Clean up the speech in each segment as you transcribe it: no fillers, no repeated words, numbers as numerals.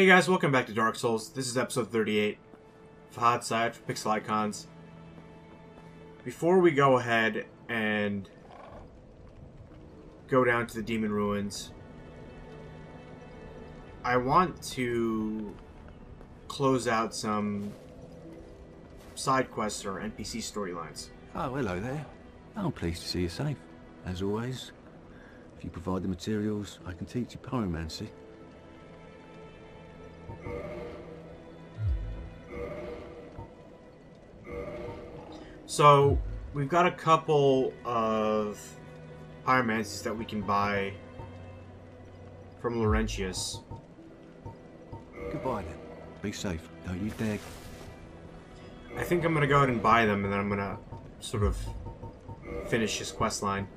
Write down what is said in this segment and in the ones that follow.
Hey guys, welcome back to Dark Souls. This is episode 38. Fahad Syed for Pixel Icons. Before we go ahead and go down to the Demon Ruins, I want to close out some side quests or NPC storylines. Oh, hello there. I'm pleased to see you safe, as always. If you provide the materials, I can teach you pyromancy. So, we've got a couple of pyromancies that we can buy from Laurentius. Goodbye then. Be safe. Don't you dare. I think I'm going to go ahead and buy them, and then I'm going to sort of finish this quest line.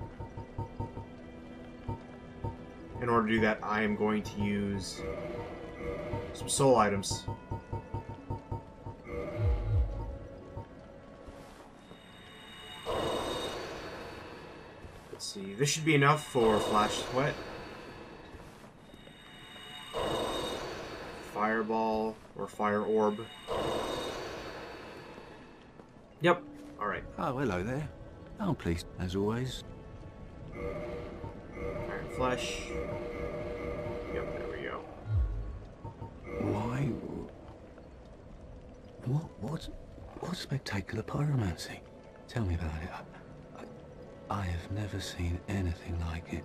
In order to do that, I am going to use some soul items. Let's see, this should be enough for Flash Sweat. Fireball or Fire Orb. Yep, alright. Oh, hello there. I'm pleased, as always. Iron Flesh. Yep, there we go. Why? What spectacular pyromancy? Tell me about it. I have never seen anything like it.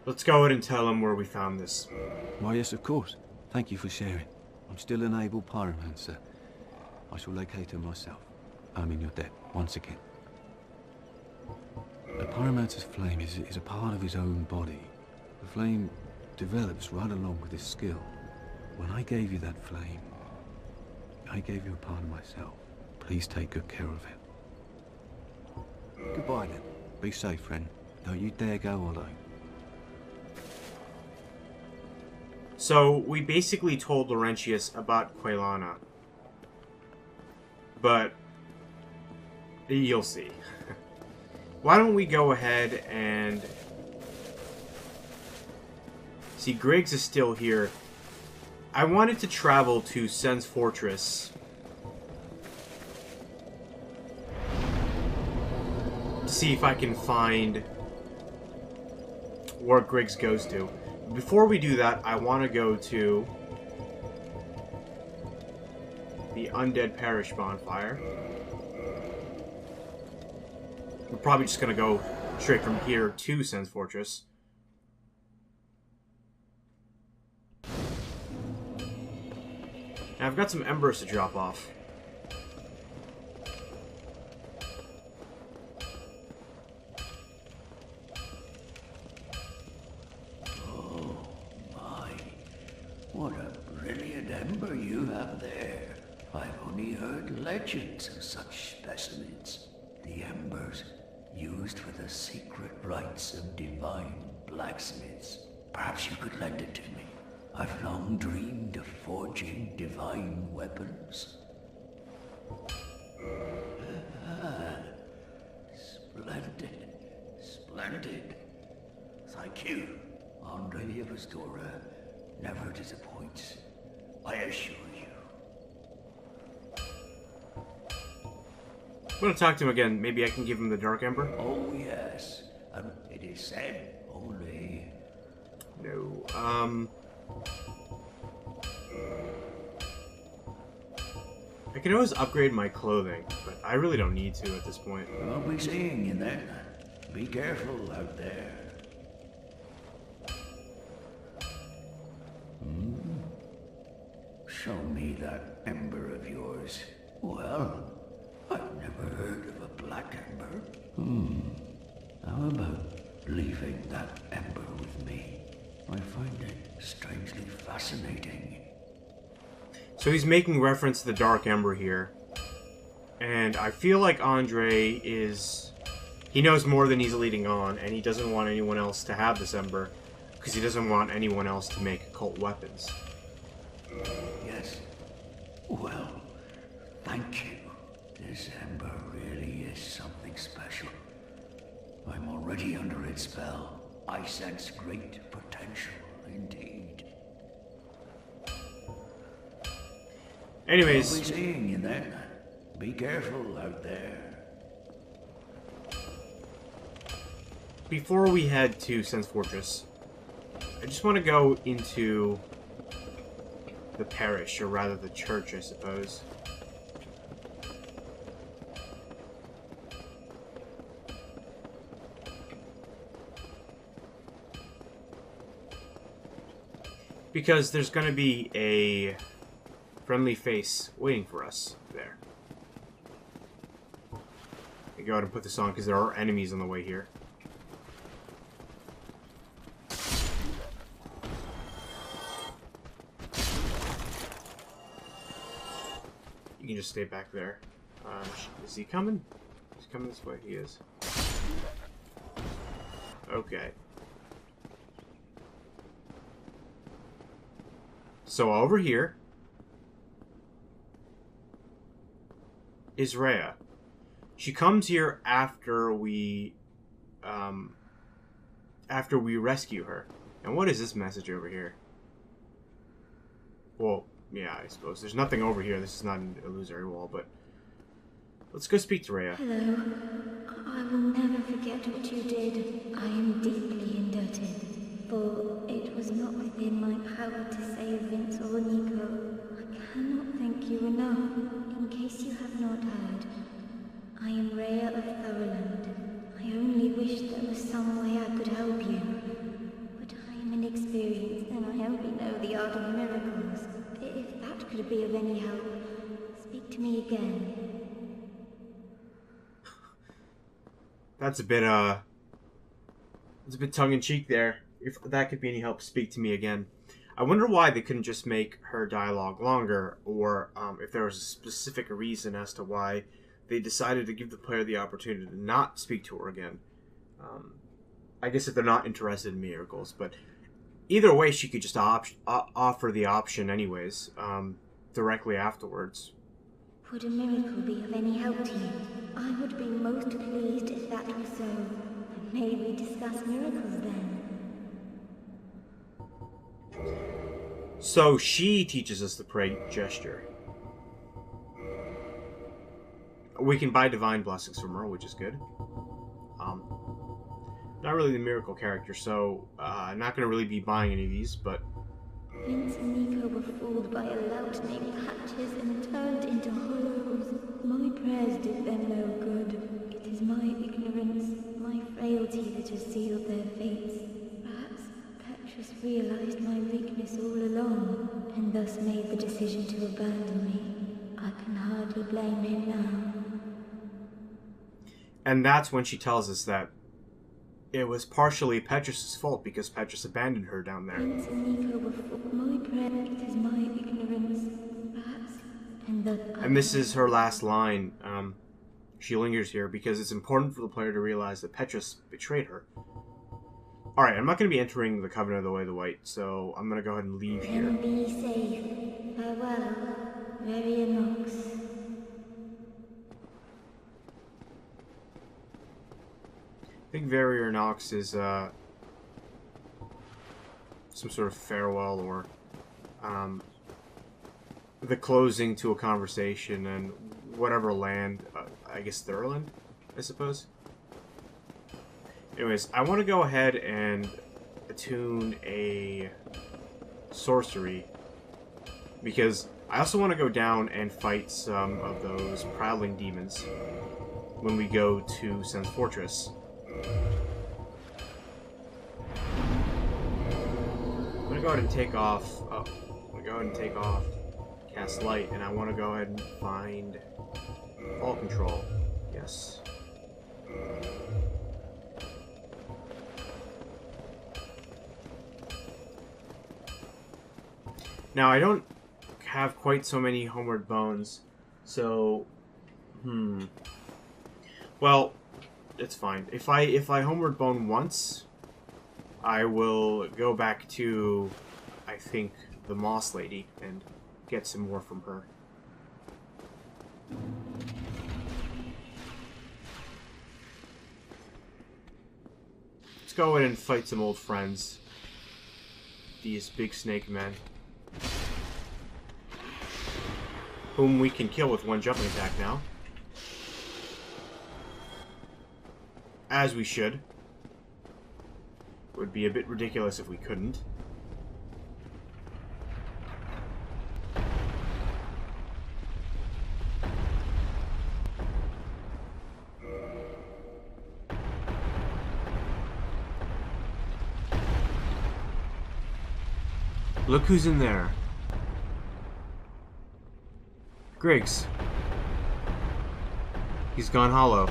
Let's go ahead and tell him where we found this. Why, yes, of course. Thank you for sharing. I'm still an able pyromancer. I shall locate her myself. I'm in your debt, once again. A pyromancer's flame is a part of his own body. The flame develops right along with his skill. When I gave you that flame, I gave you a part of myself. Please take good care of it. Goodbye then. Be safe, friend. Don't you dare go alone. So, we basically told Laurentius about Quelana. But you'll see. Why don't we go ahead and... See, Griggs is still here. I wanted to travel to Sen's Fortress to see if I can find where Griggs goes to. Before we do that, I want to go to the Undead Parish bonfire. We're probably just going to go straight from here to Sen's Fortress. And I've got some embers to drop off. Oh my, what a brilliant ember you have there. I've only heard legends of such specimens. The embers used for the secret rites of divine blacksmiths. Perhaps you could lend it to me. I've long dreamed of forging divine weapons. Splendid. Splendid. Thank you. Andre of Astora never disappoints. I assure you. I'm going to talk to him again. Maybe I can give him the Dark Ember? Oh, yes. It is said only... No. I can always upgrade my clothing, but I really don't need to at this point. I'll be seeing you then. Be careful out there. Show me that ember of yours. Well, I've never heard of a black ember. How about leaving that ember with me? I find it strangely fascinating. So he's making reference to the Dark Ember here. And I feel like Andre is... He knows more than he's leading on, and he doesn't want anyone else to have this Ember, because he doesn't want anyone else to make occult weapons. Yes. Well, thank you. This ember really is something special. I'm already under its spell. I sense great potential indeed. Anyways, I'll be seeing you then. Be careful out there. before we head to Sen's Fortress, I just want to go into the parish, or rather the church, I suppose. Because there's going to be a friendly face waiting for us there. I go ahead and put this on because there are enemies on the way here. You can just stay back there. Is he coming? He's coming this way. He is. Okay. So over here is Rhea. She comes here after we rescue her. And what is this message over here? Well, yeah, I suppose. There's nothing over here. This is not an illusory wall, but let's go speak to Rhea. Hello. I will never forget what you did. I am deeply indebted. For it was not within my power to save Vince or Nico. I cannot thank you enough. In case you have not heard, I am Rhea of Thoroland. I only wish there was some way I could help you. But I am inexperienced and I only know the art of miracles. If that could be of any help, speak to me again. That's a bit tongue-in-cheek there. If that could be any help, speak to me again. I wonder why they couldn't just make her dialogue longer, or if there was a specific reason as to why they decided to give the player the opportunity to not speak to her again. I guess if they're not interested in miracles, but either way, she could just offer the option anyways, directly afterwards. Would a miracle be of any help to you? I would be most pleased if that was so. And may we discuss miracles then? So she teaches us the pray gesture. We can buy divine blessings from her, which is good. Not really the miracle character, so I'm not going to really be buying any of these, but... Vince and Nico were fooled by a lout named Hatches and turned into hollows. My prayers did them no good. It is my ignorance, my frailty that has sealed their fates. Perhaps Petrus realized my weakness all along, and thus made the decision to abandon me. I can hardly blame him now. And that's when she tells us that it was partially Petrus' fault because Petrus abandoned her down there. Vince and Nico were fooled. My prayer, it is my ignorance, perhaps, and that And this is her last line. She lingers here because it's important for the player to realize that Petrus betrayed her. Alright, I'm not going to be entering the Covenant of the Way of the White, so I'm going to go ahead and leave here. Then be safe. Farewell, Rhea Knox. I think Verrier Knox is some sort of farewell or the closing to a conversation and whatever land, I guess Thurland, I suppose. Anyways, I want to go ahead and attune a sorcery because I also want to go down and fight some of those prowling demons when we go to Sen's Fortress. I'm gonna go ahead and take off. Oh, I'm gonna go ahead and take off cast light, and I want to go ahead and find fall control. Yes. Now I don't have quite so many homeward bones, so well. It's fine. If I homeward bone once, I will go back to, I think, the Moss Lady and get some more from her. Let's go in and fight some old friends. These big snake men. whom we can kill with one jumping attack now. As we should. Would be a bit ridiculous if we couldn't. Look who's in there. Griggs. He's gone hollow.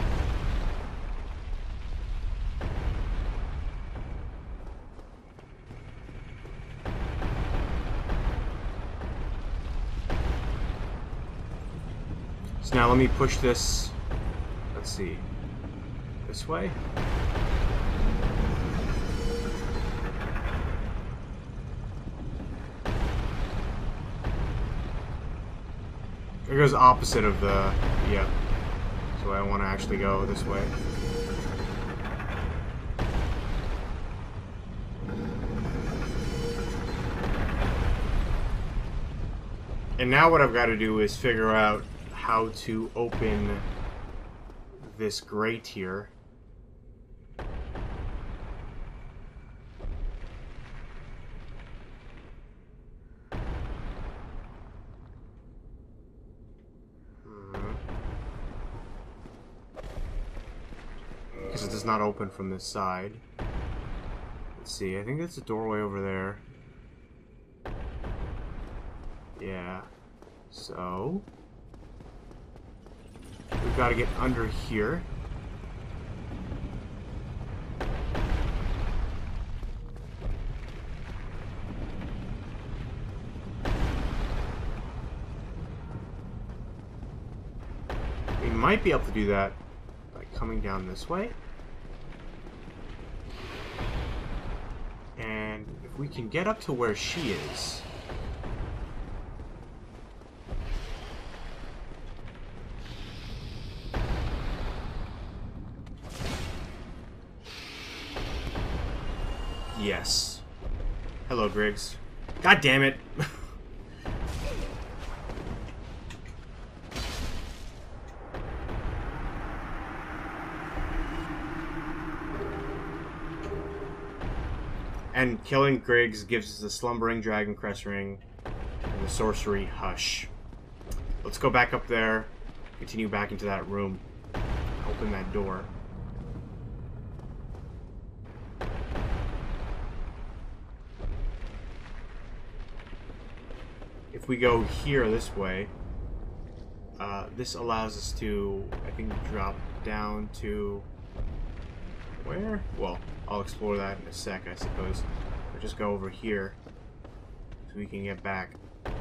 So now let me push this, let's see, this way? It goes opposite of the, yeah. So I want to actually go this way. And now what I've got to do is figure out how to open this grate here. Because it does not open from this side. Let's see, I think that's a doorway over there. Yeah. So we've got to get under here. We might be able to do that by coming down this way. And if we can get up to where she is. Yes. Hello, Griggs. God damn it. And killing Griggs gives us the Slumbering Dragon Crest Ring and the Sorcery Hush. Let's go back up there, continue back into that room, open that door. If we go here this way, this allows us to, I think, drop down to where? Well, I'll explore that in a sec, I suppose. Or just go over here so we can get back. I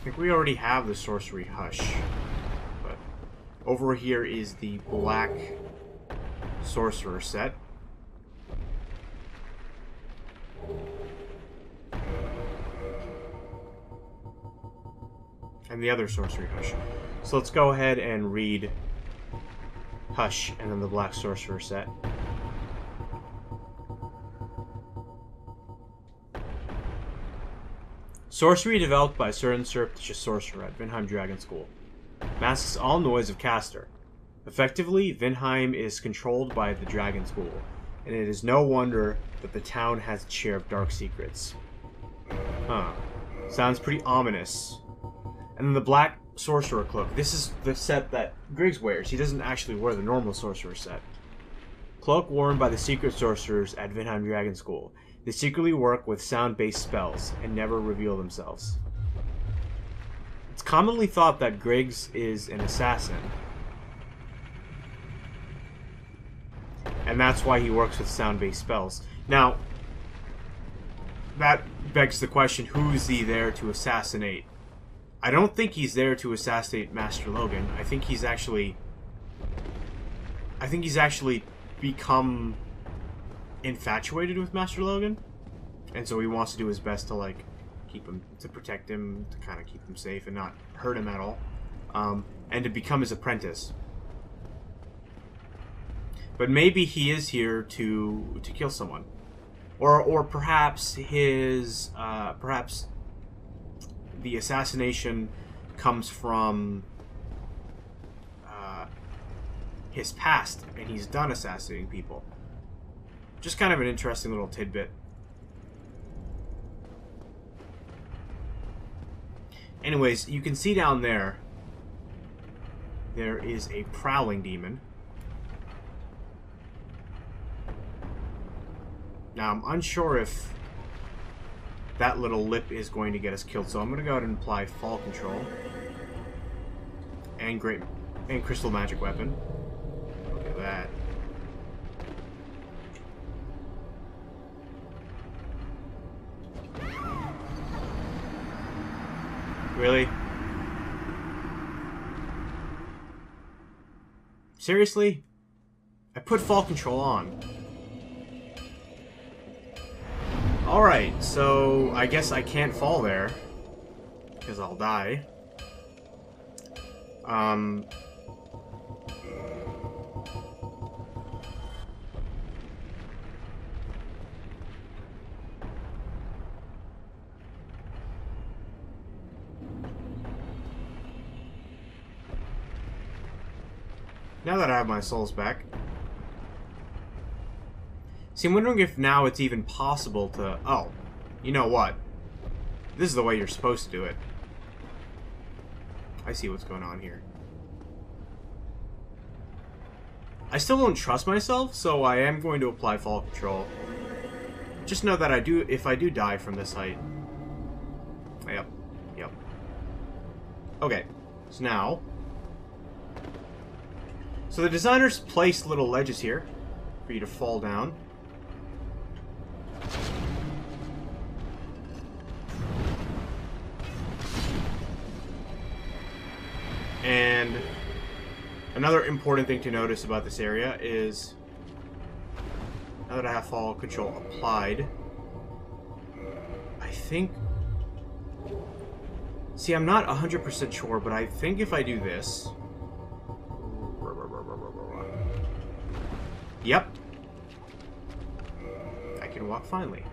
think we already have the Sorcery Hush, but over here is the Black Sorcerer set. And the other Sorcery Hush. So let's go ahead and read Hush and then the Black Sorcerer set. Sorcery developed by a certain surreptitious sorcerer at Vinheim Dragon School. Masks all noise of caster. Effectively, Vinheim is controlled by the Dragon School, and it is no wonder that the town has its share of dark secrets. Huh. Sounds pretty ominous. And then the Black Sorcerer Cloak. This is the set that Griggs wears. He doesn't actually wear the normal Sorcerer set. Cloak worn by the secret sorcerers at Vinheim Dragon School. They secretly work with sound-based spells and never reveal themselves. It's commonly thought that Griggs is an assassin. And that's why he works with sound-based spells. Now, that begs the question, who is he there to assassinate? I don't think he's there to assassinate Master Logan. I think he's actually become infatuated with Master Logan, and so he wants to do his best to like protect him, to kind of keep him safe and not hurt him at all, and to become his apprentice. But maybe he is here to kill someone, or perhaps his the assassination comes from his past, and he's done assassinating people. Just kind of an interesting little tidbit. Anyways, you can see down there, there is a prowling demon. Now, I'm unsure if that little lip is going to get us killed, so I'm going to go ahead and apply fall control. And crystal magic weapon. Look at that. Really? Seriously? I put fall control on. Alright, so I guess I can't fall there. Because I'll die. Now that I have my souls back. See, I'm wondering if now it's even possible to... Oh, you know what? This is the way you're supposed to do it. I see what's going on here. I still don't trust myself, so I am going to apply fall control. Just know that if I do die from this height... Yep. Okay, so now... So the designers placed little ledges here for you to fall down. And another important thing to notice about this area is, now that I have fall control applied, I think... See, I'm not 100% sure, but I think if I do this... Yep. I can walk finally.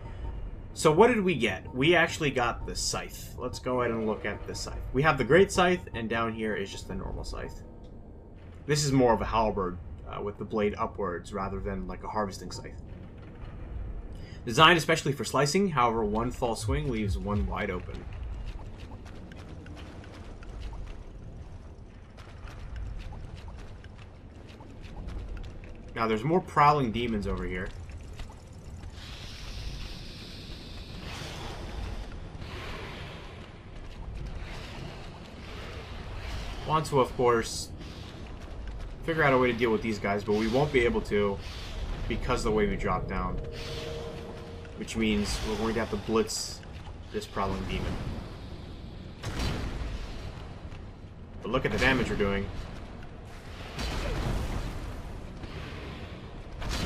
So what did we get? We actually got the scythe. Let's go ahead and look at the scythe. We have the great scythe, and down here is just the normal scythe. This is more of a halberd with the blade upwards rather than like a harvesting scythe. Designed especially for slicing, however, one false swing leaves one wide open. Now, there's more prowling demons over here. Want to, of course, figure out a way to deal with these guys, but we won't be able to because of the way we drop down. Which means we're going to have to blitz this prowling demon. But look at the damage we're doing.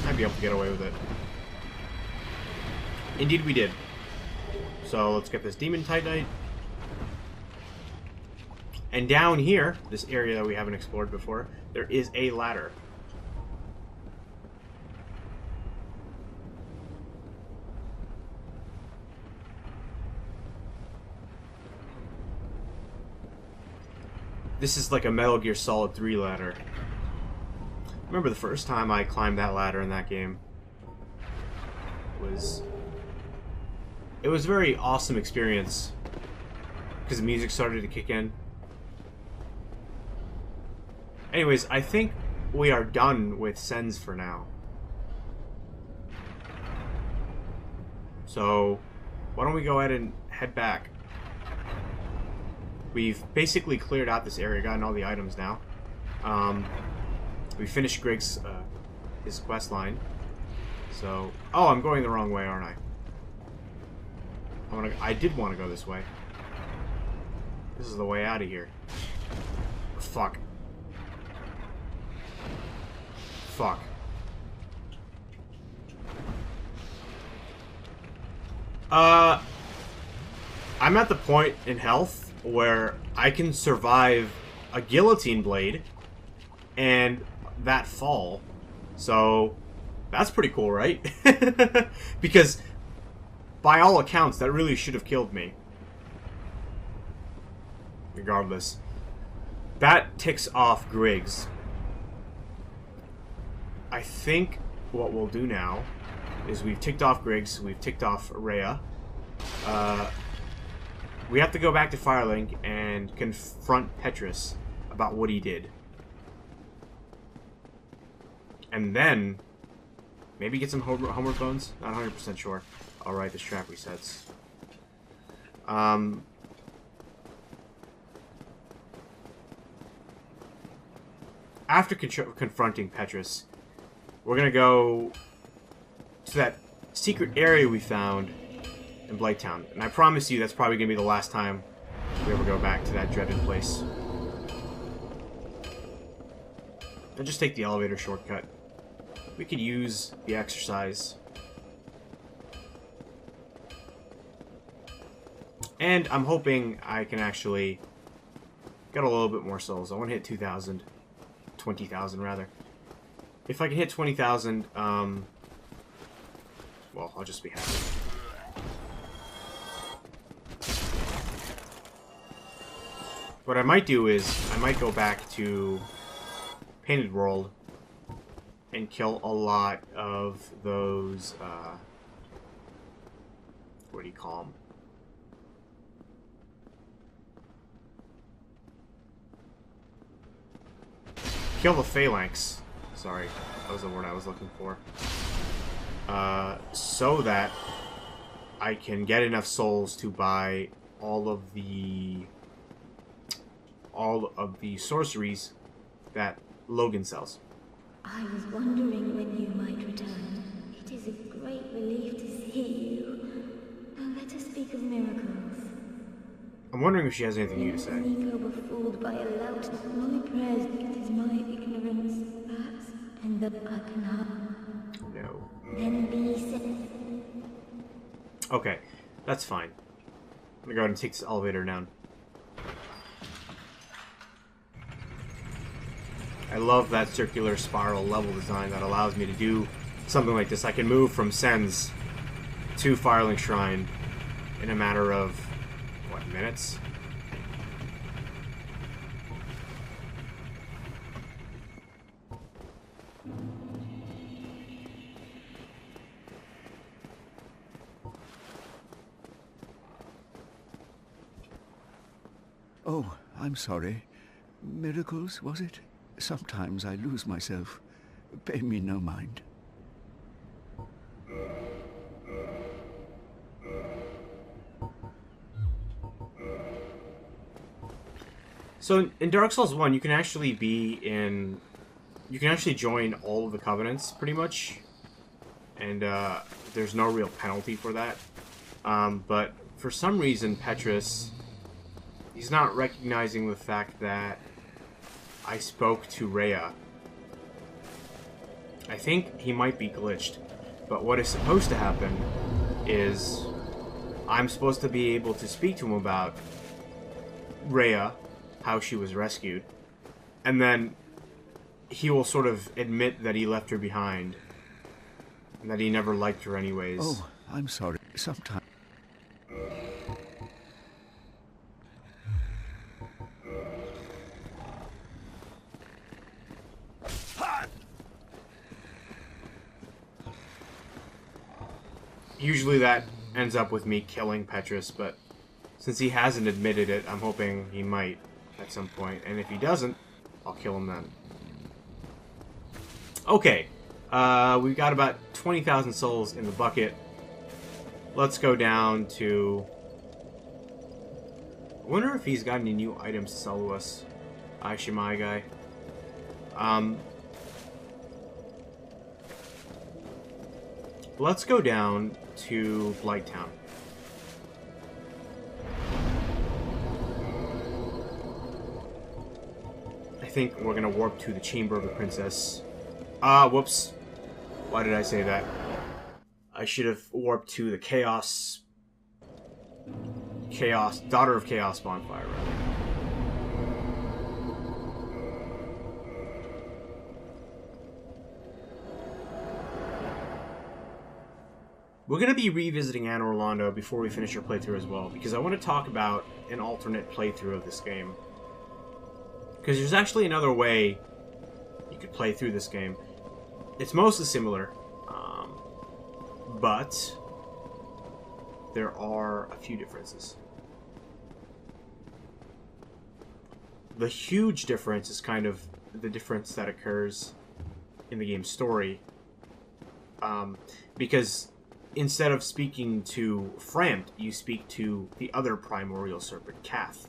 I'd be able to get away with it. Indeed we did. So let's get this demon titanite. And down here, this area that we haven't explored before, there is a ladder. This is like a Metal Gear Solid 3 ladder. Remember the first time I climbed that ladder in that game? It was a very awesome experience because the music started to kick in. Anyways, I think we are done with Sens for now. So, why don't we go ahead and head back? We've basically cleared out this area, gotten all the items now. We finished Griggs' his quest line. So, oh, I'm going the wrong way, aren't I? I did want to go this way. This is the way out of here. Fuck. Fuck. I'm at the point in health where I can survive a guillotine blade and that fall. So that's pretty cool, right? Because by all accounts that really should have killed me. regardless. That ticks off Griggs. I think what we'll do now is we've ticked off Griggs, we've ticked off Rhea. We have to go back to Firelink and confront Petrus about what he did. And then maybe get some homework bones? Not 100% sure. Alright, this trap resets. After confronting Petrus, we're gonna go to that secret area we found in Blighttown. And I promise you that's probably gonna be the last time we ever go back to that dreaded place. And just take the elevator shortcut. We could use the exercise. And I'm hoping I can actually get a little bit more souls. I want to hit 2,000. 20,000 rather. If I can hit 20,000, well, I'll just be happy. What I might do is, I might go back to Painted World and kill a lot of those, what do you call them? Kill the phalanx. Sorry, that was the word I was looking for. So that I can get enough souls to buy all of the sorceries that Logan sells. I was wondering when you might return. It is a great relief to see you. Now let us speak of miracles. I'm wondering if she has anything new to say. Nico were fooled by a lout. My prayers, it is my ignorance. Perhaps, and the I cannot. No. Then be safe. Okay, that's fine. I'm gonna go ahead and take this elevator down. I love that circular spiral level design that allows me to do something like this. I can move from Sens to Firelink Shrine in a matter of, what, minutes? Oh, I'm sorry. Miracles, was it? Sometimes I lose myself. Pay me no mind. So in Dark Souls 1, you can actually join all of the covenants, pretty much. And there's no real penalty for that. But for some reason, Petrus, he's not recognizing the fact that I spoke to Rhea. I think he might be glitched. But what is supposed to happen is I'm supposed to be able to speak to him about Rhea, how she was rescued, and then he will sort of admit that he left her behind and that he never liked her anyways. Oh, I'm sorry. Sometimes... Usually that ends up with me killing Petrus, but since he hasn't admitted it, I'm hoping he might at some point. And if he doesn't, I'll kill him then. Okay, we've got about 20,000 souls in the bucket. Let's go down to... I wonder if he's got any new items to sell to us. Aishimai guy. Let's go down to Blighttown. I think we're gonna warp to the Chamber of the Princess. Whoops. Why did I say that? I should have warped to the Chaos... Daughter of Chaos bonfire, rather. We're going to be revisiting Anne Orlando before we finish our playthrough as well, because I want to talk about an alternate playthrough of this game. Because there's actually another way you could play through this game. It's mostly similar, but there are a few differences. The huge difference is kind of the difference that occurs in the game's story. Because instead of speaking to Frampt, you speak to the other primordial serpent, Cath.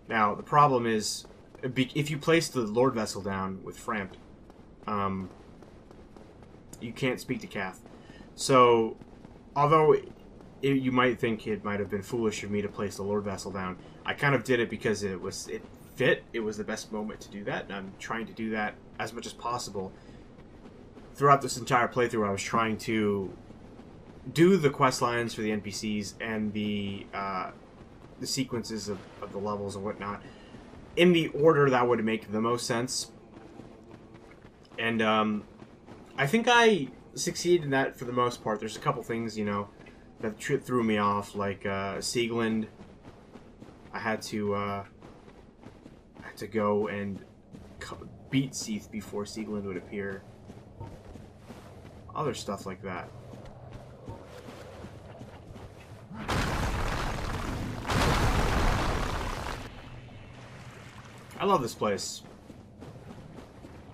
Now, the problem is, if you place the Lord Vessel down with Frampt, you can't speak to Cath. So, although you might think it might have been foolish of me to place the Lord Vessel down, I kind of did it because it fit. It was the best moment to do that, and I'm trying to do that as much as possible. Throughout this entire playthrough, I was trying to do the quest lines for the NPCs and the sequences of the levels and whatnot in the order that would make the most sense. And I think I succeeded in that for the most part. There's a couple things, you know, that threw me off, like Siegland. I had to go and beat Seath before Siegland would appear. Other stuff like that. I love this place.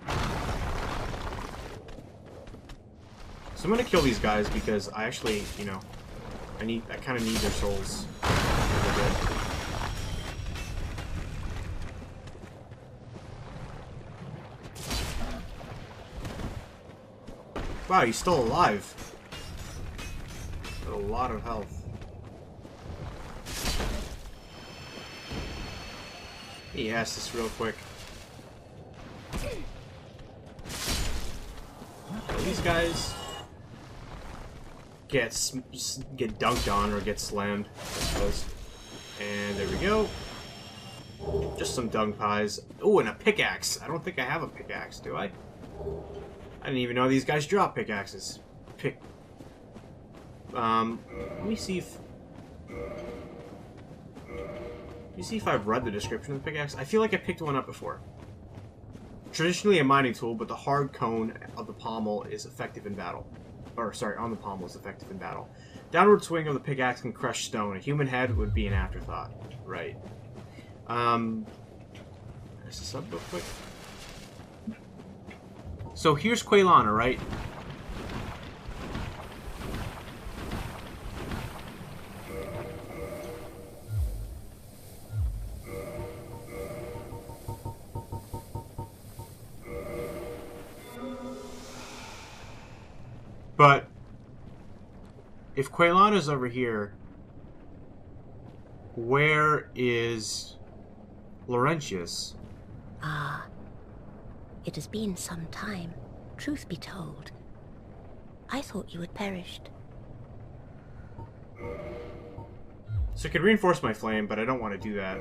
So I'm gonna kill these guys because I actually, you know, I kind of need their souls. Wow, he's still alive. Got a lot of health. He has this real quick. So these guys get dunked on or get slammed, I suppose. And there we go. Just some dung pies. Oh, and a pickaxe. I don't think I have a pickaxe, do I? I didn't even know these guys drop pickaxes. Let me see if I've read the description of the pickaxe. I feel like I picked one up before. Traditionally a mining tool, but the hard cone of the pommel is effective in battle. Or, sorry, on the pommel is effective in battle. Downward swing of the pickaxe can crush stone. A human head would be an afterthought. Right. There's this up real quick. So here's Quaylana, right? But if Quaylana's over here, where is Laurentius? Ah, it has been some time, truth be told. I thought you had perished. So I could reinforce my flame, but I don't want to do that.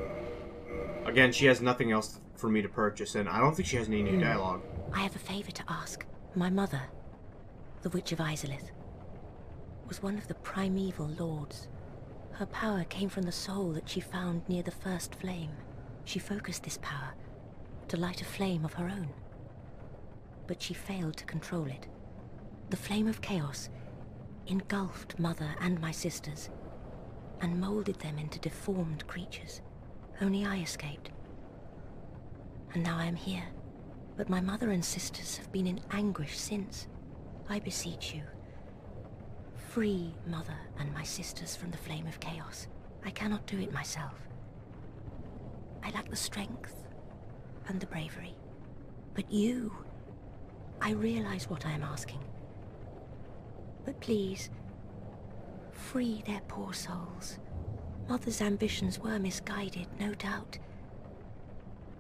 Again, she has nothing else for me to purchase, and I don't think she has any new dialogue. I have a favor to ask. My mother, the Witch of Izalith, was one of the primeval lords. Her power came from the soul that she found near the first flame. She focused this power to light a flame of her own. But she failed to control it. The flame of chaos engulfed Mother and my sisters, and molded them into deformed creatures. Only I escaped. And now I am here. But my mother and sisters have been in anguish since. I beseech you, free Mother and my sisters from the flame of chaos. I cannot do it myself. I lack the strength and the bravery. But you, I realize what I am asking. But please, free their poor souls. Mother's ambitions were misguided, no doubt.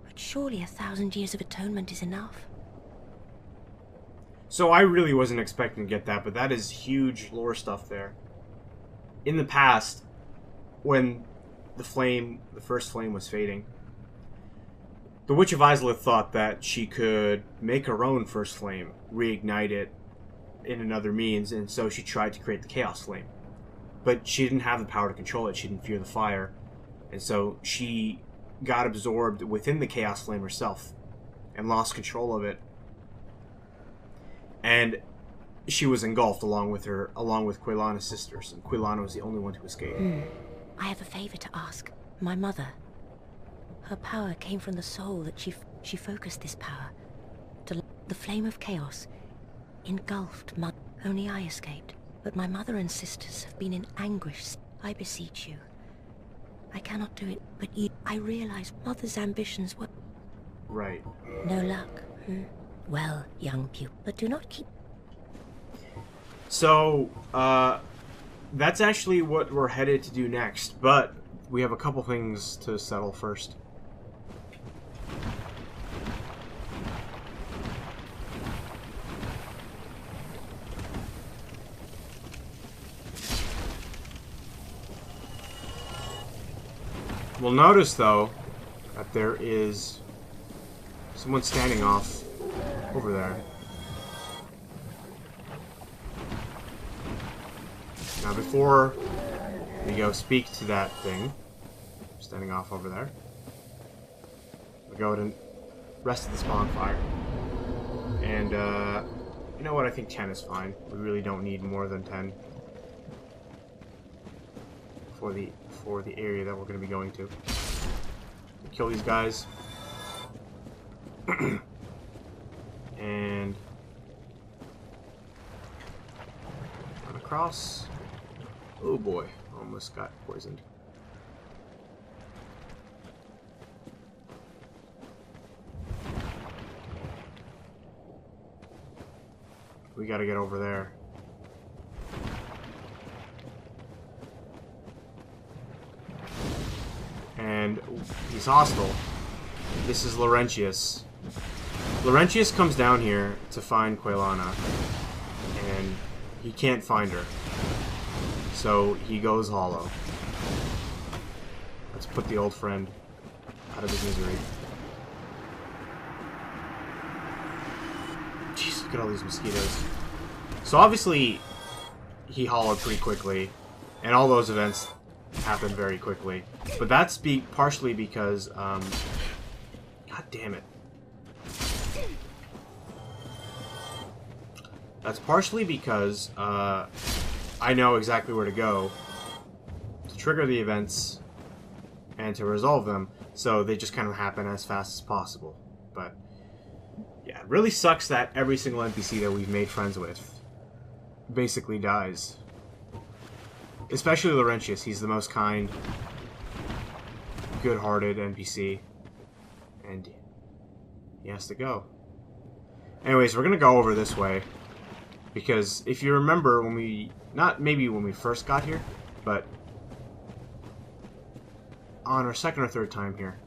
But surely 1,000 years of atonement is enough. So I really wasn't expecting to get that, but that is huge lore stuff there. In the past, when the first flame was fading, the Witch of Izalith thought that she could make her own first flame, reignite it, in another means, and so she tried to create the Chaos Flame. But she didn't have the power to control it. She didn't fear the fire. And so she got absorbed within the Chaos Flame herself and lost control of it. And she was engulfed along with Quilana's sisters, and Quilana was the only one to escape. I have a favor to ask. My mother. Her power came from the soul that she focused this power. The flame of chaos engulfed mother. Only I escaped. But my mother and sisters have been in anguish. I beseech you. I cannot do it, but you... I realize mother's ambitions were... Right. No luck. Well, young pupil, but do not keep... So, that's actually what we're headed to do next, but we have a couple things to settle first. We'll notice, though, that there is someone standing off over there. Now, before we go speak to that thing, standing off over there, we'll go ahead and rest at this bonfire. And, you know what? I think 10 is fine. We really don't need more than 10 for the area that we're going to be going to. Kill these guys. And run across. Oh boy, almost got poisoned. We gotta get over there. And he's hostile. This is Laurentius. Laurentius comes down here to find Quilana, and he can't find her. So he goes hollow. Let's put the old friend out of his misery. Jeez, look at all these mosquitoes. So obviously, he hollowed pretty quickly, and all those events happened very quickly. But that's partially because, God damn it. That's partially because, I know exactly where to go to trigger the events and to resolve them, so they just kind of happen as fast as possible. But yeah, it really sucks that every single NPC that we've made friends with basically dies. Especially Laurentius. He's the most kind, good-hearted NPC, and he has to go. Anyways, we're gonna go over this way, because if you remember when we... Not maybe when we first got here, but on our second or third time here.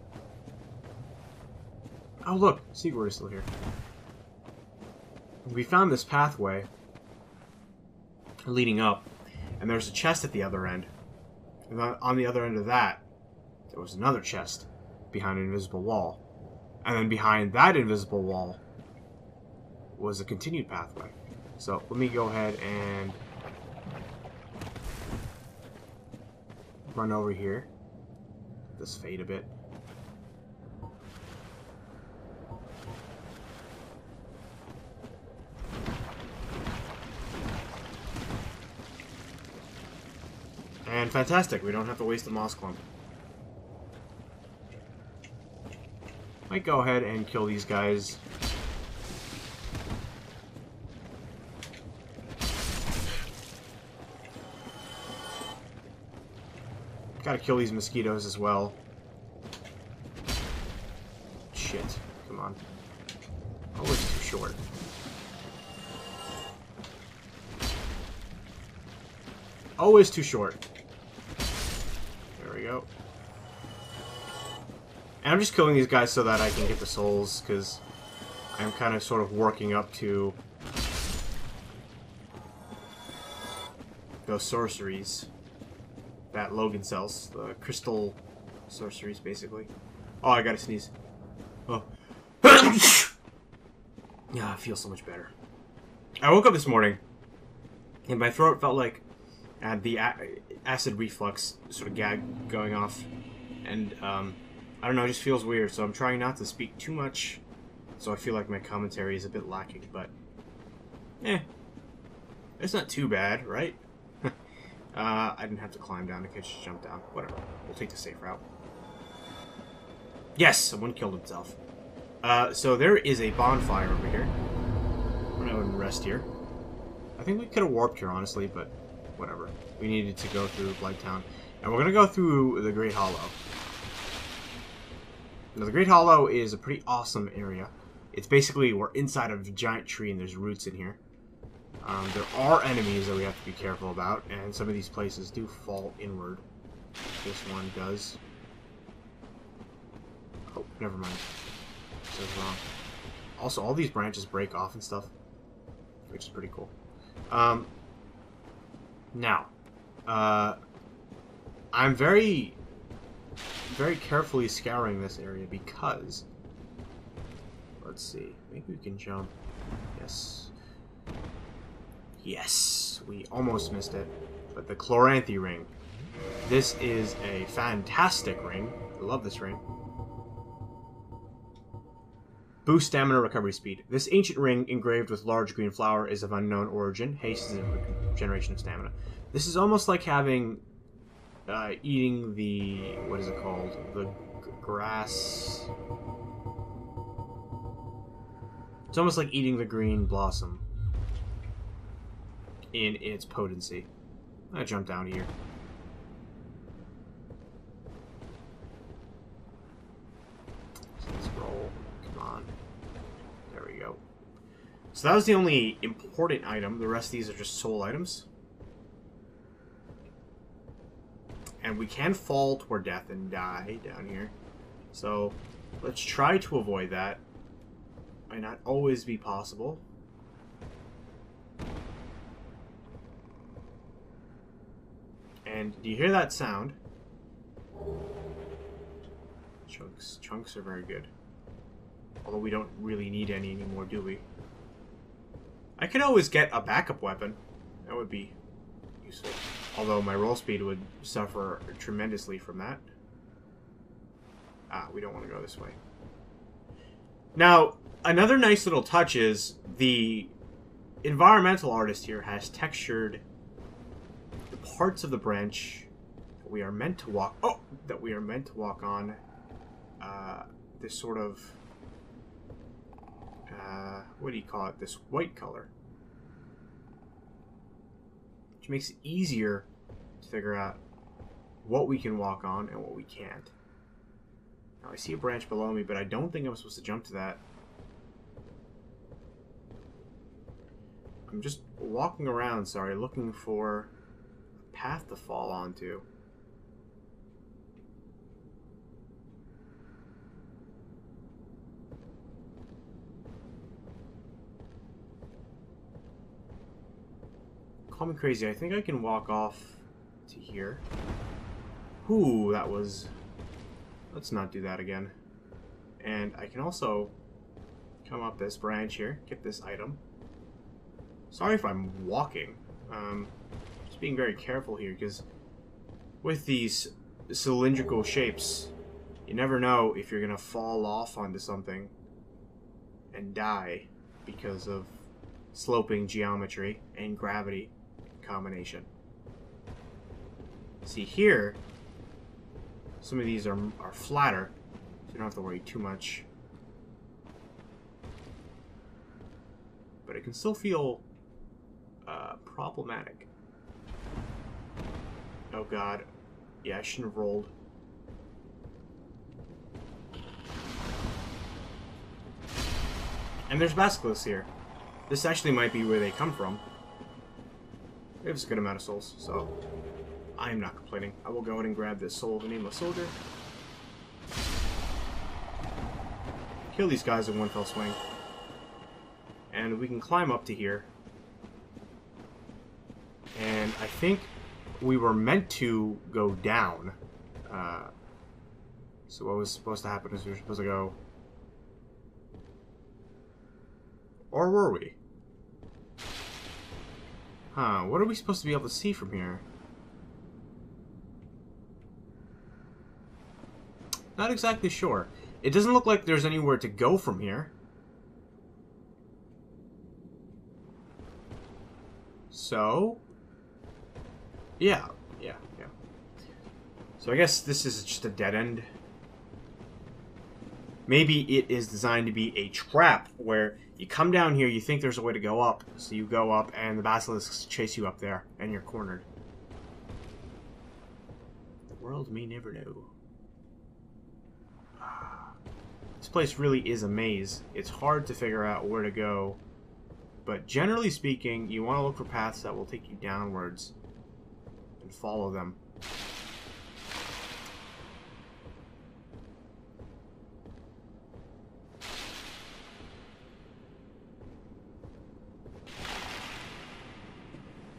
Oh look, Sigurd is still here. We found this pathway leading up, and there's a chest at the other end. And on the other end of that, there was another chest behind an invisible wall. And then behind that invisible wall was a continued pathway. So let me go ahead and run over here. This fade a bit. And fantastic, we don't have to waste a moss clump. Might go ahead and kill these guys. Gotta kill these mosquitoes as well. Shit. Come on. Oh, it's too short. Oh, it's too short. There we go. And I'm just killing these guys so that I can get the souls, because I'm kind of sort of working up to those sorceries that Logan sells. The crystal sorceries, basically. Oh, I gotta sneeze. Oh. Yeah, I feel so much better. I woke up this morning, and my throat felt like I had the acid reflux sort of gag going off. And, I don't know, it just feels weird, so I'm trying not to speak too much. So I feel like my commentary is a bit lacking, but... it's not too bad, right? I didn't have to climb down, I could just jump down. Whatever, we'll take the safe route. Yes, someone killed himself. So there is a bonfire over here. I'm gonna go and rest here. I think we could have warped here, honestly, but whatever. We needed to go through Blighttown. And we're gonna go through the Great Hollow. Now, the Great Hollow is a pretty awesome area. It's basically, we're inside of a giant tree and there's roots in here. There are enemies that we have to be careful about, and some of these places do fall inward. This one does. Oh, never mind. This is wrong. Also, all these branches break off and stuff, which is pretty cool. Now, I'm very carefully scouring this area because, let's see, maybe we can jump. Yes. Yes, we almost missed it. But the Chloranthy ring. This is a fantastic ring. I love this ring. Boost stamina recovery speed. This ancient ring engraved with large green flower is of unknown origin. Hastens the regeneration of stamina. This is almost like having eating the, what is it called? The grass. It's almost like eating the green blossom in its potency. I'm gonna jump down here. So let's roll. Come on. There we go. So that was the only important item. The rest of these are just soul items. And we can fall toward death and die down here. So let's try to avoid that. Might not always be possible. And do you hear that sound? Chunks. Chunks are very good. Although we don't really need any anymore, do we? I could always get a backup weapon. That would be useful. Although my roll speed would suffer tremendously from that. Ah, we don't want to go this way. Now, another nice little touch is the environmental artist here has textured the parts of the branch that we are meant to walk. Oh, that we are meant to walk on. This sort of what do you call it? This white color, which makes it easier to figure out what we can walk on and what we can't. Now I see a branch below me, but I don't think I'm supposed to jump to that. I'm just walking around, sorry, looking for a path to fall onto. Call me crazy, I think I can walk off to here. Ooh, that was... Let's not do that again. And I can also come up this branch here, get this item. Sorry if I'm walking. Just being very careful here, because with these cylindrical shapes, you never know if you're going to fall off onto something and die because of sloping geometry and gravity combination. See here, some of these are flatter, so you don't have to worry too much. But it can still feel problematic. Oh god. Yeah, I shouldn't have rolled. And there's basilisks here. This actually might be where they come from. We have a good amount of souls, so I am not complaining. I will go ahead and grab this soul of a nameless soldier. Kill these guys in one fell swing. And we can climb up to here. And I think we were meant to go down. So what was supposed to happen is we were supposed to go... Or were we? Huh, what are we supposed to be able to see from here? Not exactly sure. It doesn't look like there's anywhere to go from here. So... Yeah. So I guess this is just a dead end. Maybe it is designed to be a trap where you come down here, you think there's a way to go up, so you go up and the basilisks chase you up there and you're cornered. The world may never know. This place really is a maze. It's hard to figure out where to go, but generally speaking, you want to look for paths that will take you downwards and follow them.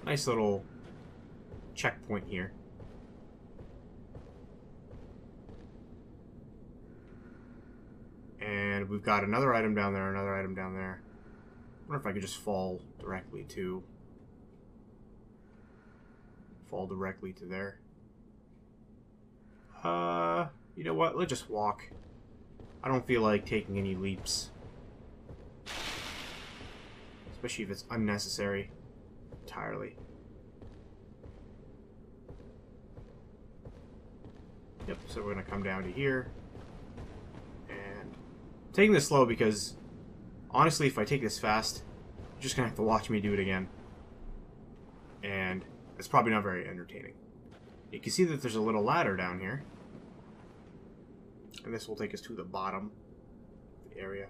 Nice little checkpoint here. And we've got another item down there, another item down there. I wonder if I could just fall directly to there. You know what? Let's just walk. I don't feel like taking any leaps. Especially if it's unnecessary. Entirely. Yep, so we're going to come down to here. And I'm taking this slow because, honestly, if I take this fast, you're just going to have to watch me do it again. And it's probably not very entertaining. You can see that there's a little ladder down here. And this will take us to the bottom of the area.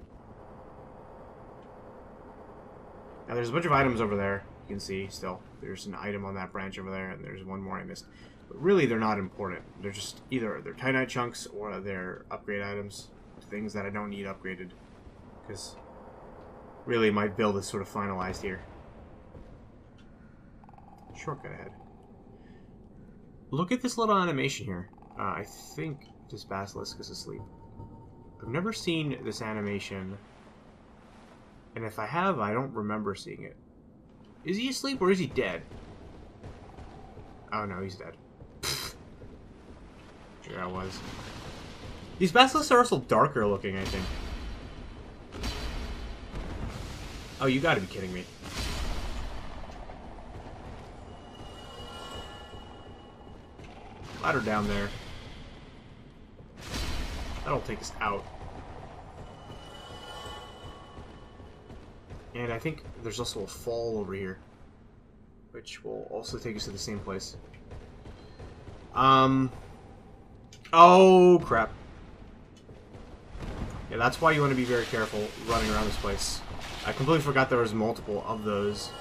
Now there's a bunch of items over there. You can see still. There's an item on that branch over there, and there's one more I missed. But really, they're not important. They're just either they're Titanite chunks or they're upgrade items. Things that I don't need upgraded. Because really, my build is sort of finalized here. Shortcut ahead. Look at this little animation here. I think this basilisk is asleep. I've never seen this animation. And if I have, I don't remember seeing it. Is he asleep or is he dead? Oh no, he's dead. Sure I was. These basilisks are also darker looking, I think. Oh, you gotta be kidding me. Ladder down there. That'll take us out. And I think there's also a fall over here, which will also take us to the same place. Oh, crap. Yeah, that's why you want to be very careful running around this place. I completely forgot there was multiple of those.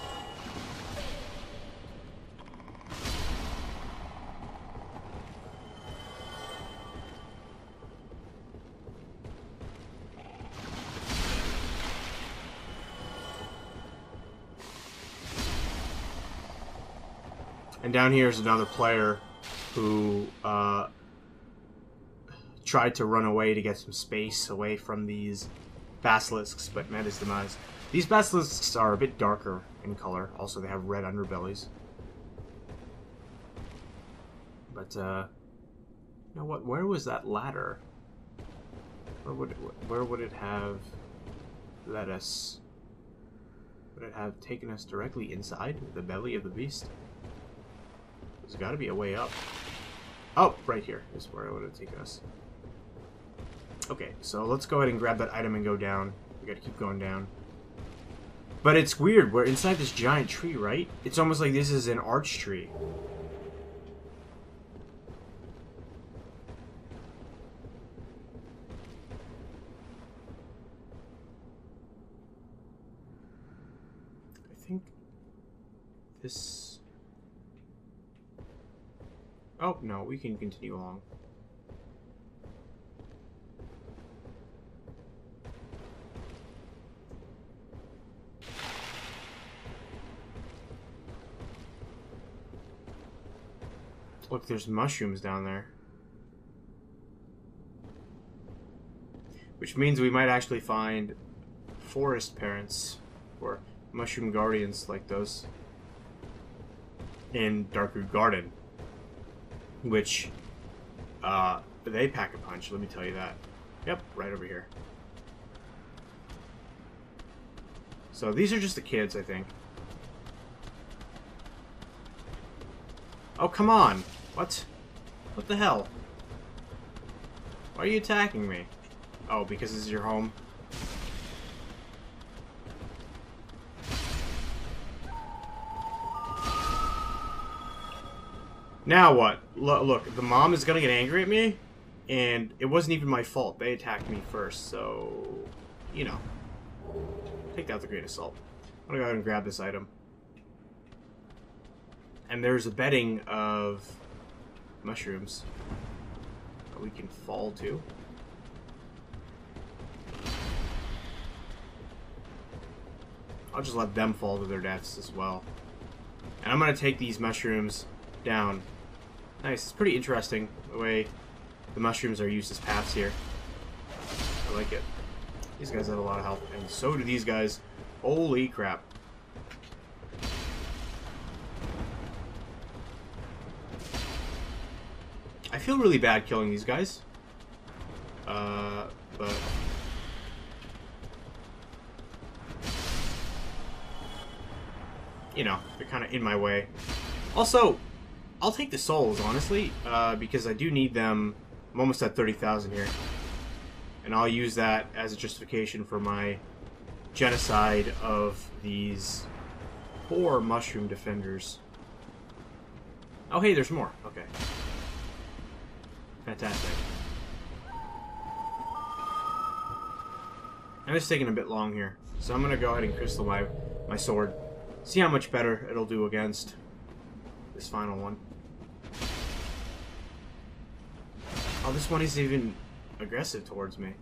And down here is another player who tried to run away to get some space away from these basilisks, but met his demise. These basilisks are a bit darker in color. Also, they have red underbellies. But, you know what? Where was that ladder? Where would it have led us? Would it have taken us directly inside the belly of the beast? There's got to be a way up. Oh, right here is where it would have taken us. Okay, so let's go ahead and grab that item and go down. We gotta keep going down. But it's weird. We're inside this giant tree, right? It's almost like this is an arch tree. I think this... Oh, no, we can continue along. Look, there's mushrooms down there. Which means we might actually find forest parents or mushroom guardians like those. in Darkroot Garden, which they pack a punch, let me tell you that. Yep, right over here. So these are just the kids, I think. Oh, come on. What? What the hell? Why are you attacking me? Oh, because this is your home? Now what? Look, the mom is gonna get angry at me, and it wasn't even my fault. They attacked me first, so... You know. Take that with a grain of salt. I'm gonna go ahead and grab this item. And there's a bedding of mushrooms that we can fall to. I'll just let them fall to their deaths as well. And I'm gonna take these mushrooms down. Nice, it's pretty interesting the way the mushrooms are used as paths here. I like it. These guys have a lot of health, and so do these guys. Holy crap. I feel really bad killing these guys. But... You know, they're kind of in my way. Also, I'll take the souls, honestly, because I do need them. I'm almost at 30,000 here. And I'll use that as a justification for my genocide of these poor mushroom defenders. Oh, hey, there's more. Okay. Fantastic. And it's taking a bit long here. So I'm going to go ahead and crystal my sword. See how much better it'll do against this final one. Oh, this one isn't even aggressive towards me.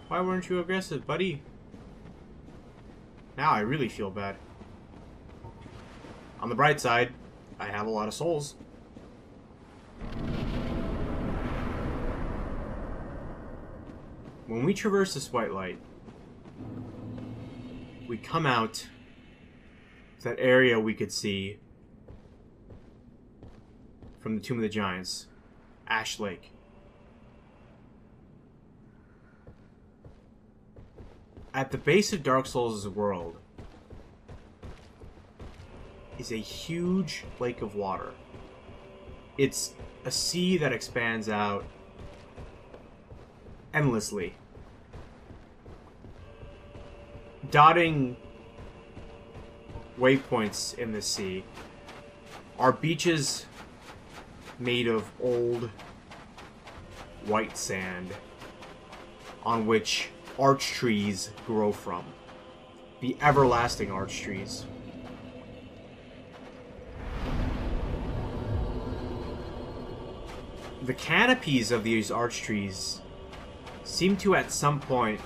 Why weren't you aggressive, buddy? Now I really feel bad. On the bright side, I have a lot of souls. When we traverse this white light, we come out to that area we could see from the Tomb of the Giants, Ash Lake. At the base of Dark Souls' world is a huge lake of water. It's a sea that expands out endlessly. Dotting waypoints in the sea are beaches made of old white sand on which arch trees grow from. The everlasting arch trees. The canopies of these arch trees seem to at some point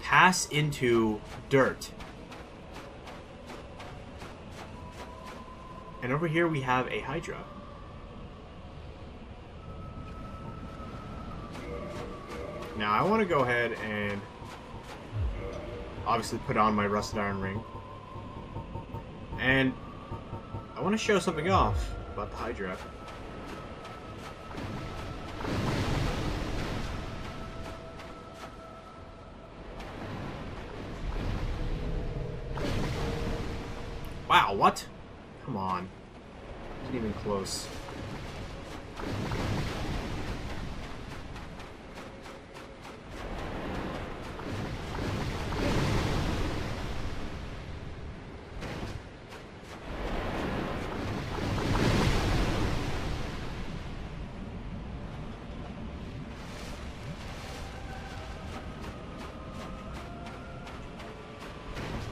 pass into dirt. And over here we have a Hydra. Now I want to go ahead and obviously put on my rusted iron ring. And I want to show something off about the Hydra. Wow, what? Come on. Isn't even close.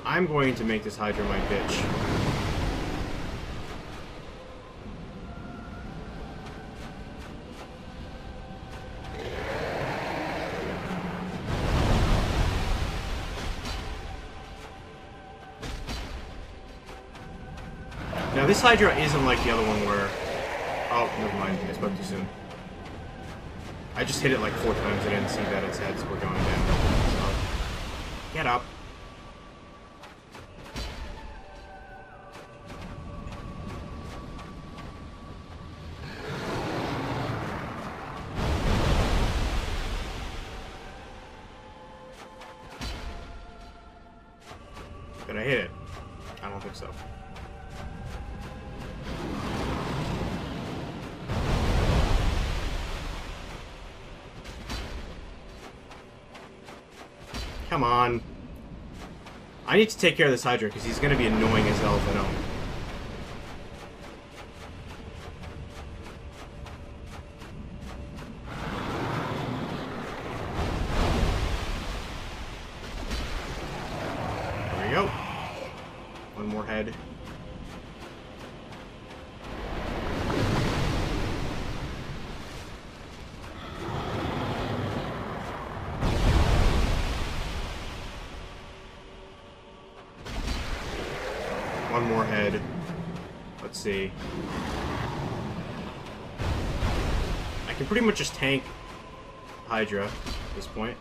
I'm going to make this Hydra my bitch. Now this Hydra isn't like the other one where... Oh, never mind. I spoke too soon. I just hit it like 4 times. I didn't see that its heads were going down. So... Get up. Did I hit it? I don't think so. Come on. I need to take care of this Hydra because he's going to be annoying as hell if I don't. There we go. One more head. One more head. Let's see. I can pretty much just tank Hydra at this point.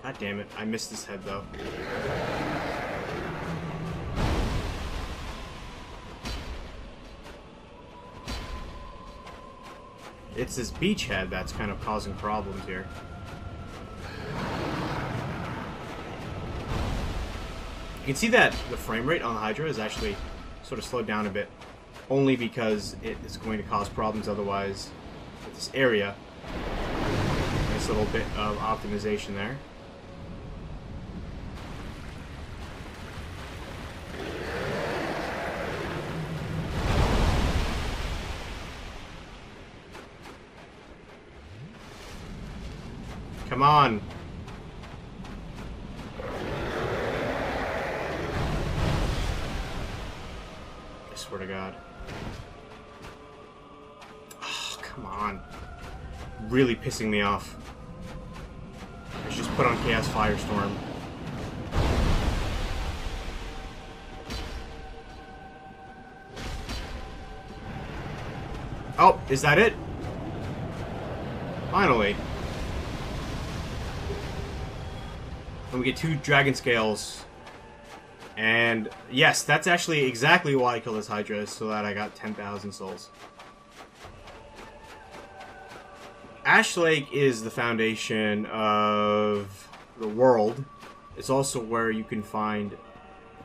God damn it. I missed this head though. It's this beachhead that's kind of causing problems here. You can see that the frame rate on the Hydra is actually sort of slowed down a bit, only because it is going to cause problems otherwise with this area. Nice little bit of optimization there. Come on. I swear to God. Oh, come on. Really pissing me off. I should just put on Chaos Firestorm. Oh, is that it? Finally. And we get 2 dragon scales. And yes, that's actually exactly why I killed this Hydra, so that I got 10,000 souls. Ash Lake is the foundation of the world. It's also where you can find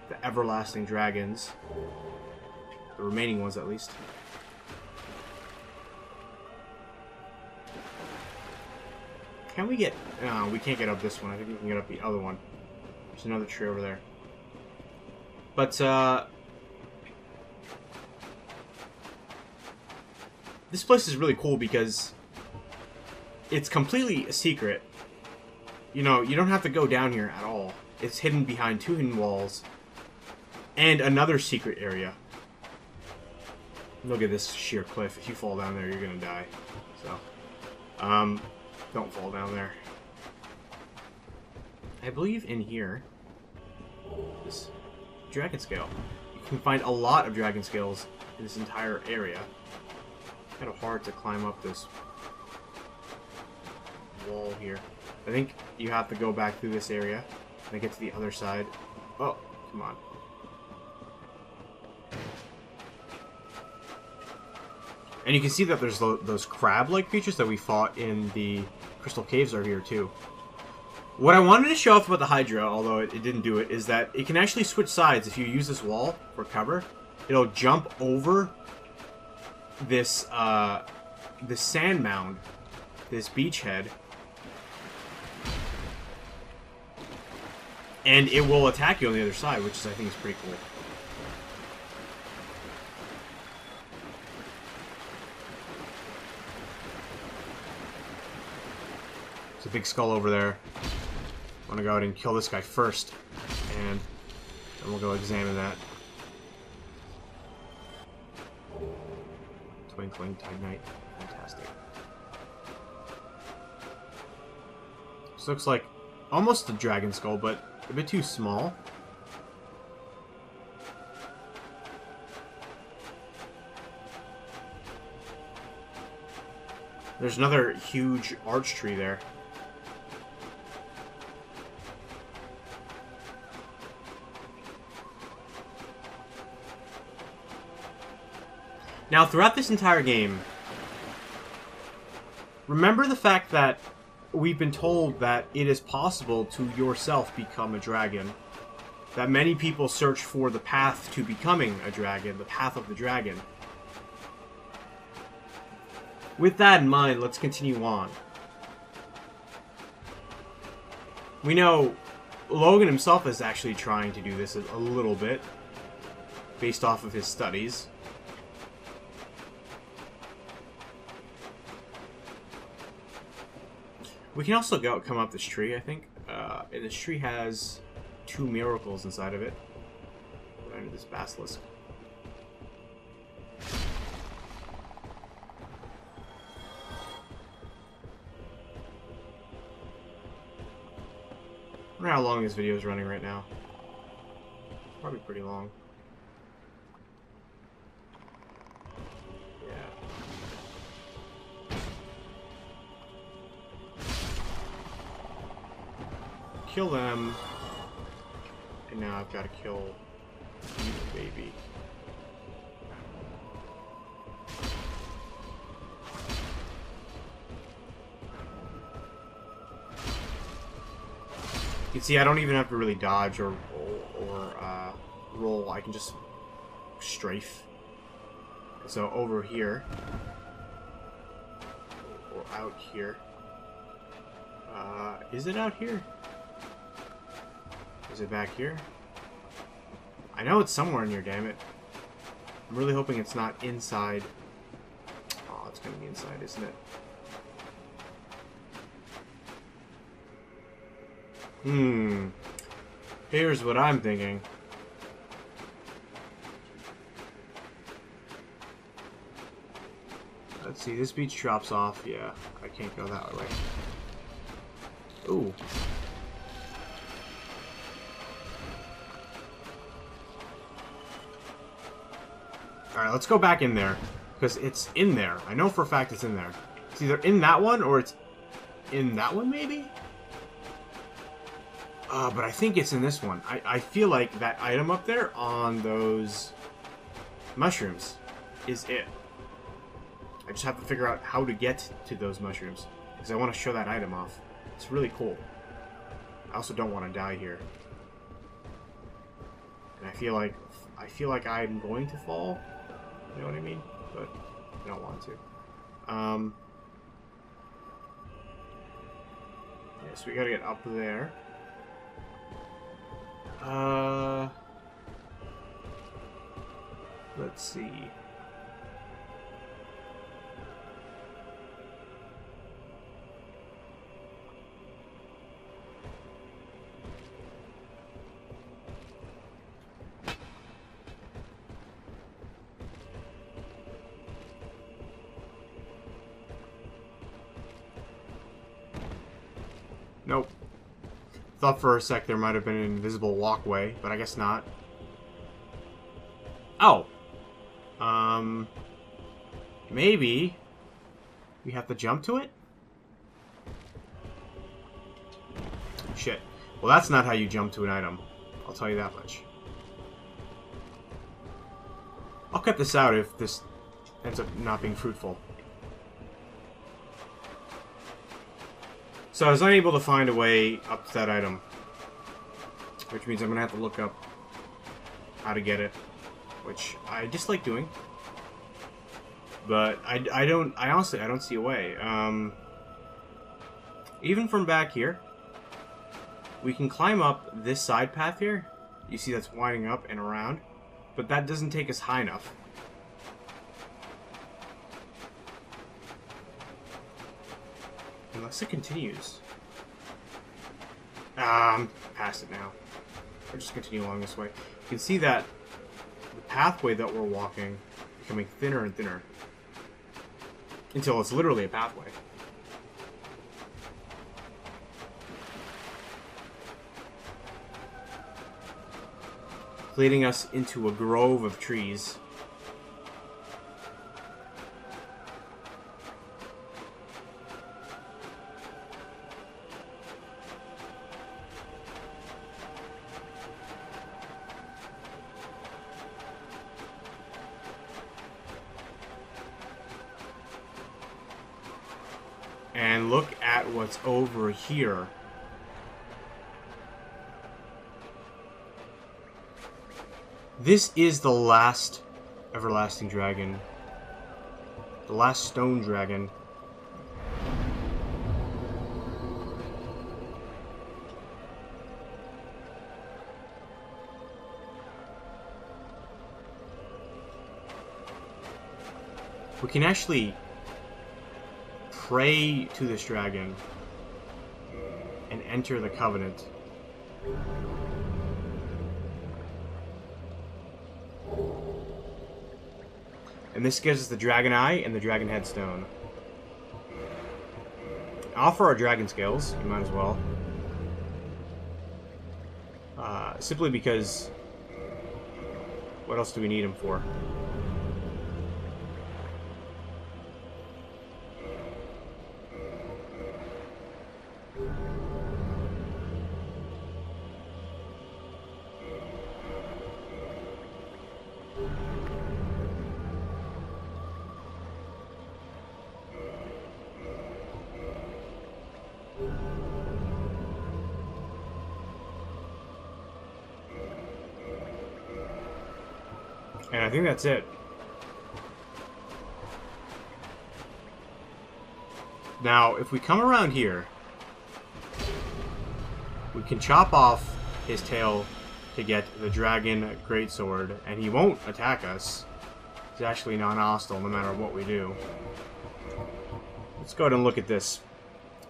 the everlasting dragons. The remaining ones, at least. Can we get... No, we can't get up this one. I think we can get up the other one. There's another tree over there. But, this place is really cool because it's completely a secret. You know, you don't have to go down here at all. It's hidden behind 2 hidden walls and another secret area. Look at this sheer cliff. If you fall down there, you're gonna die. So, don't fall down there. I believe in here, this dragon scale. You can find a lot of dragon scales in this entire area. Kind of hard to climb up this wall here. I think you have to go back through this area and get to the other side. Oh, come on. And you can see that there's those crab-like creatures that we fought in the Crystal Caves are here too. What I wanted to show off about the Hydra, although it didn't do it, is that it can actually switch sides. If you use this wall for cover, it'll jump over this this sand mound, this beachhead, and it will attack you on the other side, which is, I think, is pretty cool. There's a big skull over there. I want to go ahead and kill this guy first, and then we'll go examine that. Twinkling Titanite. Fantastic. This looks like almost a dragon skull, but a bit too small. There's another huge arch tree there. Now, throughout this entire game, remember the fact that we've been told that it is possible to yourself become a dragon. That many people search for the path to becoming a dragon, the path of the dragon. With that in mind, let's continue on. We know Logan himself is actually trying to do this a little bit, based off of his studies. We can also come up this tree, I think. And this tree has 2 miracles inside of it. Right into this basilisk. I wonder how long this video is running right now. Probably pretty long. Kill them, and now I've got to kill you, baby. You can see I don't even have to really dodge or roll. I can just strafe. So over here, or out here. Is it out here? Is it back here? I know it's somewhere in here, damn it. I'm really hoping it's not inside. Oh, it's gonna be inside, isn't it? Here's what I'm thinking. Let's see, this beach drops off. Yeah, I can't go that way. Ooh. Alright, let's go back in there. Because it's in there. I know for a fact it's in there. It's either in that one or it's in that one, maybe? But I think it's in this one. I feel like that item up there on those mushrooms is it. I just have to figure out how to get to those mushrooms. Because I want to show that item off. It's really cool. I also don't want to die here. And I feel like I'm going to fall. You know what I mean? But I don't want to. Yeah, so we gotta get up there. Let's see. Nope. Thought for a sec there might have been an invisible walkway, but I guess not. Oh! Maybe we have to jump to it? Shit. Well, that's not how you jump to an item. I'll tell you that much. I'll cut this out if this ends up not being fruitful. So I was unable to find a way up to that item, which means I'm gonna have to look up how to get it, which I dislike doing. But I honestly don't see a way. Even from back here, we can climb up this side path here. You see that's winding up and around, but that doesn't take us high enough. Unless it continues. I'm past it now. I'll just continue along this way. You can see that the pathway that we're walking is becoming thinner and thinner. Until it's literally a pathway. Leading us into a grove of trees. And look at what's over here. This is the last everlasting dragon. The last stone dragon. We can actually pray to this dragon and enter the covenant. And this gives us the dragon eye and the dragon headstone. Offer our dragon scales, you might as well. Simply because, what else do we need them for? And I think that's it. Now, if we come around here, we can chop off his tail to get the dragon greatsword, and he won't attack us. He's actually non-hostile no matter what we do. Let's go ahead and look at this.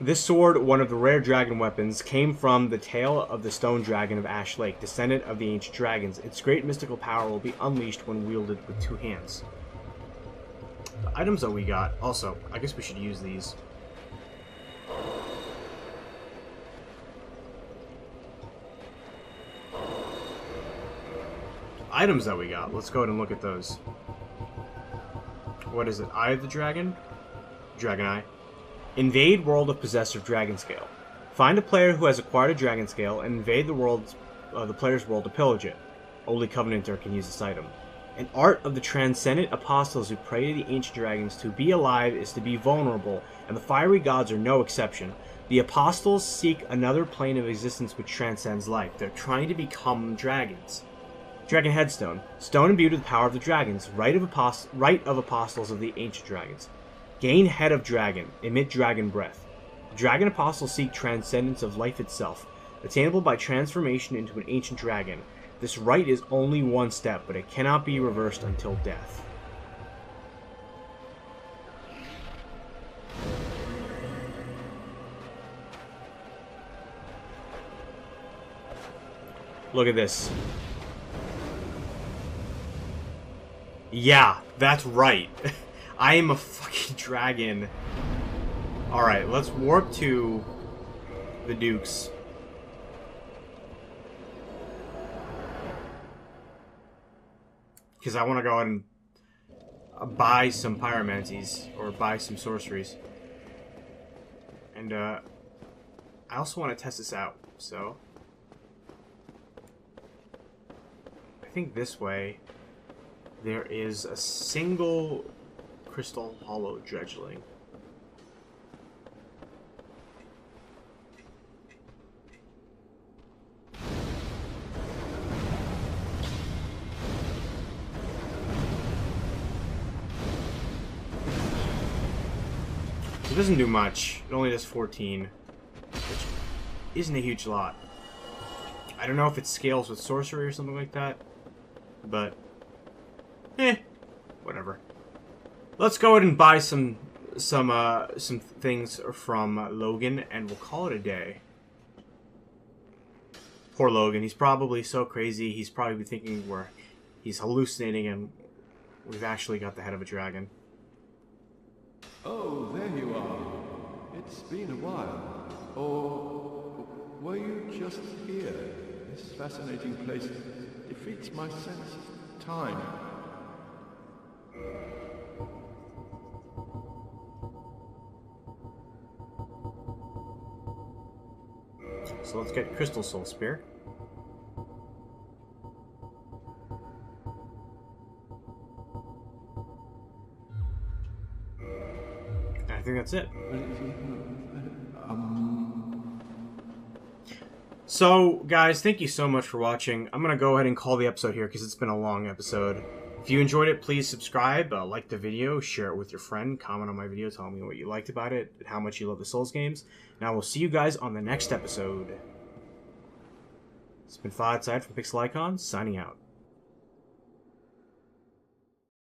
This sword, one of the rare dragon weapons, came from the tail of the stone dragon of Ash Lake, descendant of the ancient dragons. Its great mystical power will be unleashed when wielded with 2 hands. The items that we got, also, I guess we should use these. Items that we got, let's go ahead and look at those. What is it? Eye of the Dragon? Dragon Eye. Invade world of possessor dragon scale. Find a player who has acquired a dragon scale and invade the player's world to pillage it. Only Covenanter can use this item. An art of the transcendent apostles who pray to the ancient dragons. To be alive is to be vulnerable, and the fiery gods are no exception. The apostles seek another plane of existence which transcends life. They're trying to become dragons. Dragon Headstone. Stone imbued with the power of the dragons. Right of apostles of the ancient dragons. Gain Head of Dragon. Emit Dragon Breath. Dragon Apostles seek transcendence of life itself, attainable by transformation into an ancient dragon. This rite is only one step, but it cannot be reversed until death. Look at this. Yeah, that's right. I am a fucking dragon. Alright, let's warp to the Dukes. Because I want to go ahead and buy some pyromancies, or buy some sorceries. And, I also want to test this out, so... I think this way, there is a single crystal hollow dredgeling. It doesn't do much. It only does 14, which isn't a huge lot. I don't know if it scales with sorcery or something like that, but whatever. Let's go ahead and buy some things from Logan, and we'll call it a day. Poor Logan. He's probably so crazy. He's probably thinking he's hallucinating, and we've actually got the head of a dragon. Oh, there you are. It's been a while. Or were you just here? This fascinating place defeats my sense of time. So let's get Crystal Soul Spear. I think that's it. So, guys, thank you so much for watching. I'm going to go ahead and call the episode here because it's been a long episode. If you enjoyed it, please subscribe, like the video, share it with your friend, comment on my video, tell me what you liked about it, and how much you love the Souls games. And I will see you guys on the next episode. It's been Outside from Pixel Icon, signing out.